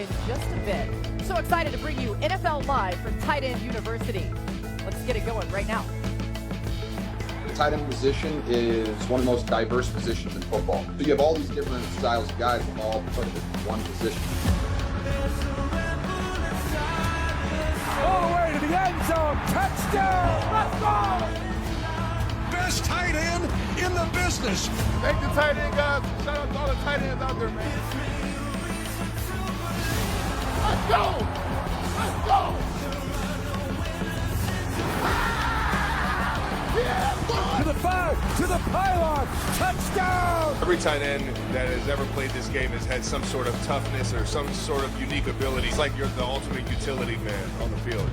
in just a bit. So excited to bring you NFL Live from Tight End University. Let's get it going right now. The tight end position is one of the most diverse positions in football. So you have all these different styles of guys all put in one position. All the way to the end zone. Touchdown. Let's go. Best tight end in the business. Thank the tight end guys. Shout out to all the tight ends out there, man. Let's go. Let's go. Yeah, to the 5, to the pylon. Touchdown. Every tight end that has ever played this game has had some sort of toughness or some sort of unique ability. It's like you're the ultimate utility man on the field.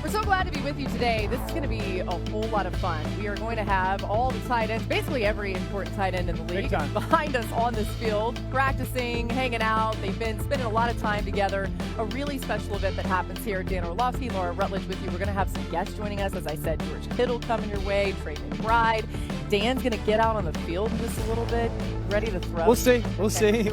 We're so glad to be with you today. This is going to be a whole lot of fun. We are going to have all the tight ends, basically every important tight end in the league, behind us on this field, practicing, hanging out. They've been spending a lot of time together. A really special event that happens here. Dan Orlovsky, Laura Rutledge with you. We're going to have some guests joining us. As I said, George Kittle coming your way, Trey McBride. Dan's going to get out on the field just a little bit, ready to throw. We'll see. We'll see.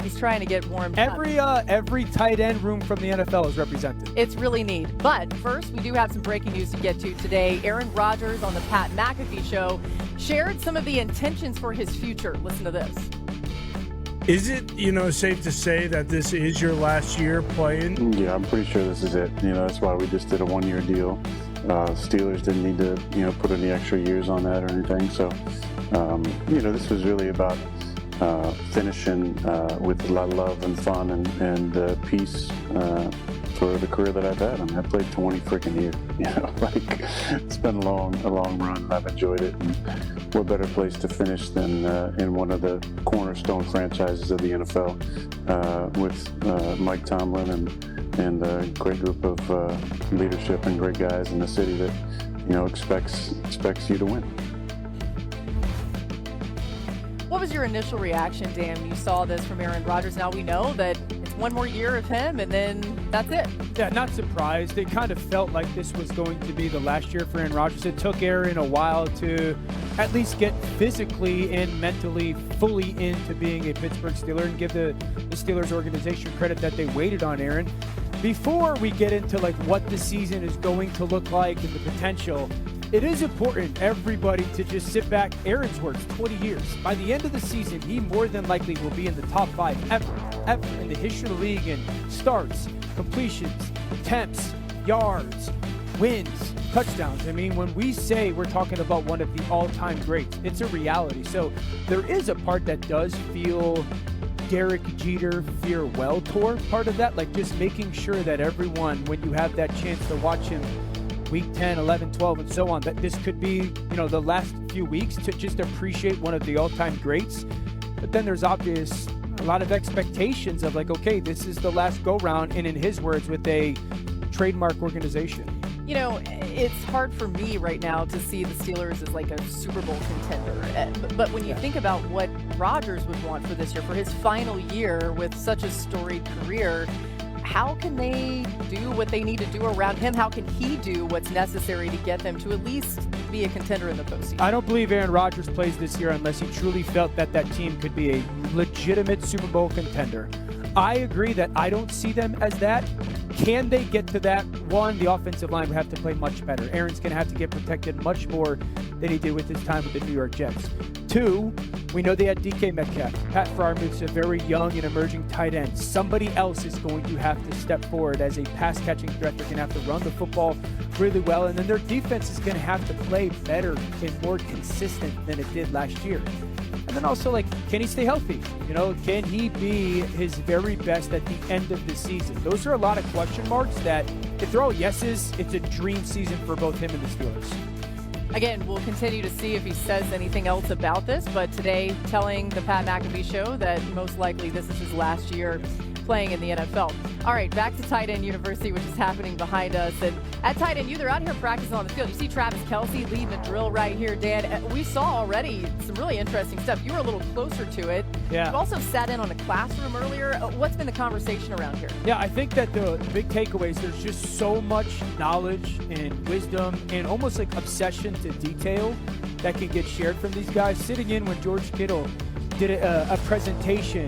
He's trying to get warmed up. Every tight end room from the NFL is represented. It's really neat. But first, we do have some breaking news to get to today. Aaron Rodgers on the Pat McAfee show shared some of the intentions for his future. Listen to this. Is it, safe to say that this is your last year playing? Yeah, I'm pretty sure this is it. That's why we just did a one-year deal. Steelers didn't need to, put any extra years on that or anything. So, this was really about finishing with a lot of love and fun and peace for the career that I've had. I mean, I played 20 freaking years. It's been a long run, and I've enjoyed it. And what better place to finish than in one of the cornerstone franchises of the NFL with Mike Tomlin and a great group of leadership and great guys in the city that expects you to win. What was your initial reaction, Dan, when you saw this from Aaron Rodgers? Now we know that it's one more year of him, and then that's it. Yeah, not surprised. It kind of felt like this was going to be the last year for Aaron Rodgers. It took Aaron a while to at least get physically and mentally fully into being a Pittsburgh Steeler and give the Steelers organization credit that they waited on Aaron. Before we get into what the season is going to look like and the potential, it is important, everybody, to just sit back. Aaron's words, 20 years. By the end of the season, he more than likely will be in the top 5 ever in the history of the league in starts, completions, attempts, yards, wins, touchdowns. I mean, when we say we're talking about one of the all-time greats, it's a reality. So there is a part that does feel Derek Jeter farewell tour part of that, just making sure that everyone, when you have that chance to watch him week 10, 11, 12, and so on, that this could be, the last few weeks to just appreciate one of the all-time greats. But then there's obvious a lot of expectations of okay, this is the last go-round, and in his words, with a trademark organization. It's hard for me right now to see the Steelers as a Super Bowl contender. But when you think about what Rodgers would want for this year, for his final year with such a storied career, how can they do what they need to do around him? How can he do what's necessary to get them to at least be a contender in the postseason? I don't believe Aaron Rodgers plays this year unless he truly felt that team could be a legitimate Super Bowl contender. I agree that I don't see them as that. Can they get to that? One, the offensive line would have to play much better. Aaron's going to have to get protected much more than he did with his time with the New York Jets. Two, we know they had DK Metcalf. Pat Freiermuth's a very young and emerging tight end. Somebody else is going to have to step forward as a pass-catching threat. They're going to have to run the football really well, and then their defense is going to have to play better and more consistent than it did last year. And then also, can he stay healthy? Can he be his very best at the end of the season? Those are a lot of question marks that, if they're all yeses, it's a dream season for both him and the Steelers. Again, we'll continue to see if he says anything else about this, but today telling the Pat McAfee show that most likely this is his last year playing in the NFL. All right, back to tight end university, which is happening behind us. And at tight end, they're out here practicing on the field. You see Travis Kelce leading the drill right here, Dan. We saw already some really interesting stuff. You were a little closer to it. Yeah. You also sat in on a classroom earlier. What's been the conversation around here? Yeah, I think that the big takeaways, there's just so much knowledge and wisdom and almost like obsession to detail that can get shared from these guys. Sitting in when George Kittle did a presentation,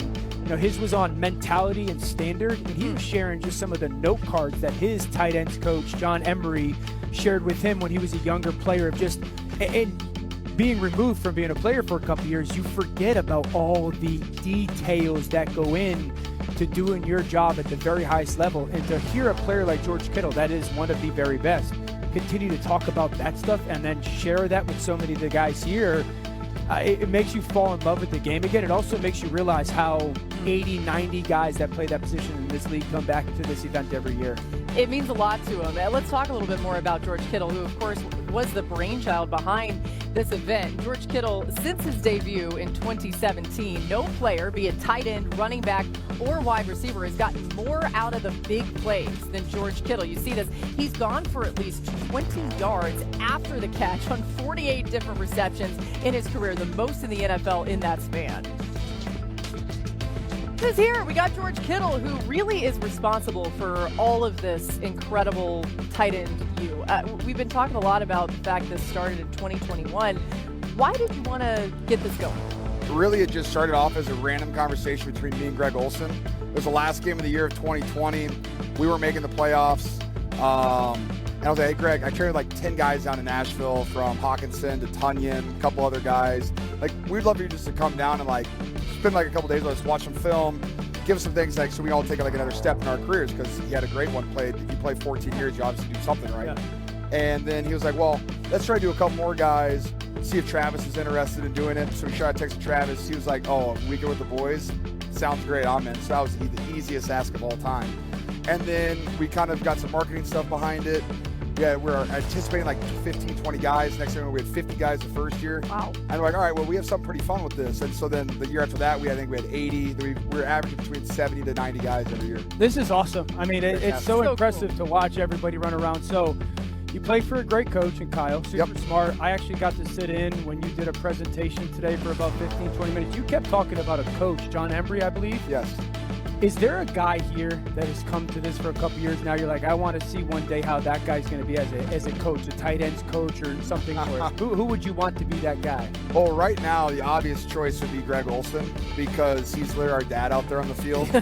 his was on mentality and standard, and he was sharing just some of the note cards that his tight ends coach, John Emery, shared with him when he was a younger player of just, and being removed from being a player for a couple years, you forget about all the details that go in to doing your job at the very highest level. And to hear a player like George Kittle, that is one of the very best, continue to talk about that stuff and then share that with so many of the guys here, it makes you fall in love with the game again. It also makes you realize how 80, 90 guys that play that position in this league come back to this event every year. It means a lot to him. Let's talk a little bit more about George Kittle, who, of course, was the brainchild behind this event. George Kittle, since his debut in 2017, no player, be it tight end, running back, or wide receiver, has gotten more out of the big plays than George Kittle. You see this. He's gone for at least 20 yards after the catch on 48 different receptions in his career, the most in the NFL in that span. This here, we got George Kittle, who really is responsible for all of this incredible tight end view. We've been talking a lot about the fact this started in 2021. Why did you want to get this going? Really, it just started off as a random conversation between me and Greg Olson. It was the last game of the year of 2020. We were making the playoffs. And I was like, hey, Greg, I traded like 10 guys down to Nashville, from Hawkinson to Tunyon, a couple other guys. Like, we'd love you just to come down and like spend like a couple days with us, watch some film, give us some things like so we all take like another step in our careers, because he had a great one. If you play 14 years, you obviously do something right. Yeah. And then he was like, well, let's try to do a couple more guys, see if Travis is interested in doing it. So we tried to text Travis. He was like, oh, weekend with the boys? Sounds great, I'm in. So that was the easiest ask of all time. And then we kind of got some marketing stuff behind it. Yeah, we're anticipating like 15, 20 guys. Next year we had 50 guys the first year. Wow. And we're like, all right, well, we have something pretty fun with this. And so then the year after that, I think we had 80. We were averaging between 70 to 90 guys every year. This is awesome. I mean, it's so impressive to watch everybody run around. So you play for a great coach in Kyle, super smart. I actually got to sit in when you did a presentation today for about 15, 20 minutes. You kept talking about a coach, John Emery, I believe. Yes. Is there a guy here that has come to this for a couple years now? You're like, I want to see one day how that guy's going to be as a coach, a tight ends coach or something. Who would you want to be that guy? Well, right now, the obvious choice would be Greg Olson, because he's literally our dad out there on the field. We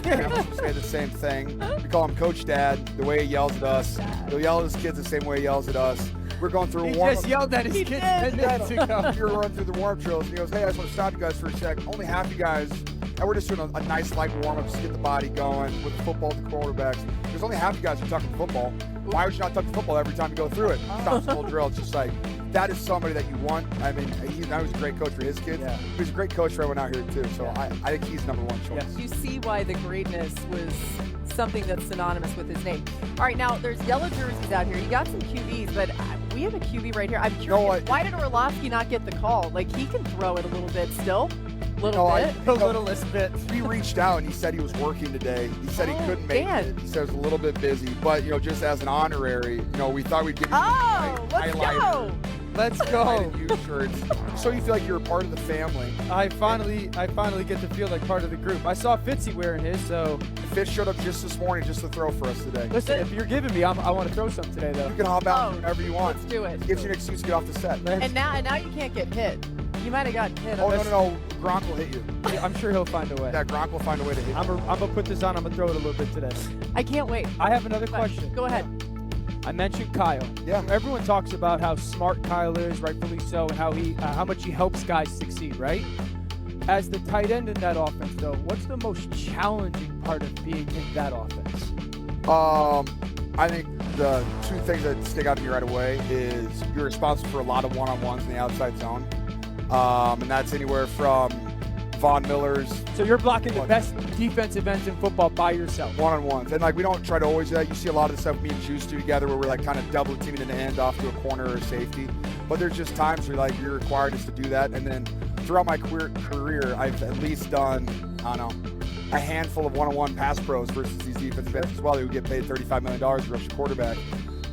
say the same thing. We call him Coach Dad, the way he yells at us. He'll yell at his kids the same way he yells at us. We're going through a warm-up. He just yelled at his kids 10 minutes ago. We were running through the warm-up drills, and he goes, hey, I just want to stop you guys for a sec. Only half you guys. And we're just doing a nice light warm-up just to get the body going with the football, the quarterbacks. There's only half you guys who are talking football. Why would you not touch the football every time you go through it? Stop the whole drill. It's just like, that is somebody that you want. I mean, he was a great coach for his kids. Yeah. He was a great coach for everyone out here, too. So I think he's number one choice. Yes. You see why the greatness was something that's synonymous with his name. All right, now, there's yellow jerseys out here. You got some QBs, but we have a QB right here. I'm curious, why did Orlovsky not get the call? Like, he can throw it a little bit still. A littlest bit. We reached out and he said he was working today. He said he couldn't make it. He said he was a little bit busy. But, just as an honorary, we thought we'd give you Let's go. Shirts, so you feel like you're a part of the family. I finally get to feel like part of the group. I saw Fitzy wearing his, so Fitz showed up just this morning just to throw for us today. Listen, if you're giving me, I want to throw some today, though. You can hop out whenever you want. Let's do it. Gives you an excuse to get off the set. And now you can't get hit. You might have gotten hit. Oh, no. Gronk will hit you. Yeah, I'm sure he'll find a way. Yeah, Gronk will find a way to hit you. I'm going to put this on. I'm going to throw it a little bit today. I can't wait. I have another question. Go ahead. I mentioned Kyle. Yeah. Everyone talks about how smart Kyle is, rightfully so, and how much he helps guys succeed, right? As the tight end in that offense, though, what's the most challenging part of being in that offense? I think the two things that stick out to me right away is you're responsible for a lot of one-on-ones in the outside zone. And that's anywhere from Von Miller's. So you're blocking the best defensive ends in football by yourself. One-on-ones. And we don't try to always do that. You see a lot of the stuff me and Juice do together where we're kind of double teaming an end off to a corner or a safety. But there's just times where you're required us to do that. And then throughout my career, I've at least done, a handful of one-on-one pass pros versus these defensive ends as well who get paid $35 million to rush the quarterback.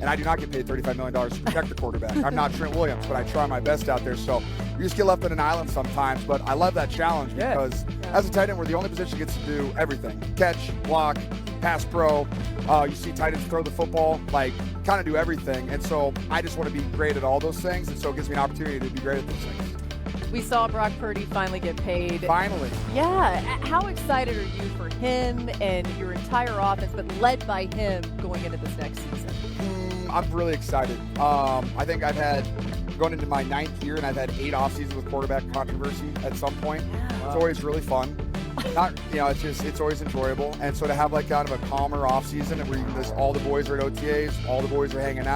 And I do not get paid $35 million to protect the quarterback. I'm not Trent Williams, but I try my best out there. So you just get left on an island sometimes. But I love that challenge because as a tight end, we're the only position that gets to do everything. Catch, block, pass pro. You see tight ends throw the football, like kind of do everything. And so I just want to be great at all those things. And so it gives me an opportunity to be great at those things. We saw Brock Purdy finally get paid. Finally. Yeah. How excited are you for him and your entire offense, but led by him going into this next season? I'm really excited. I think I've had going into my 9th year, and I've had 8 off seasons with quarterback controversy at some point. Yeah. It's always really fun. It's always enjoyable. And so to have like kind of a calmer off season where all the boys are at OTAs, all the boys are hanging out.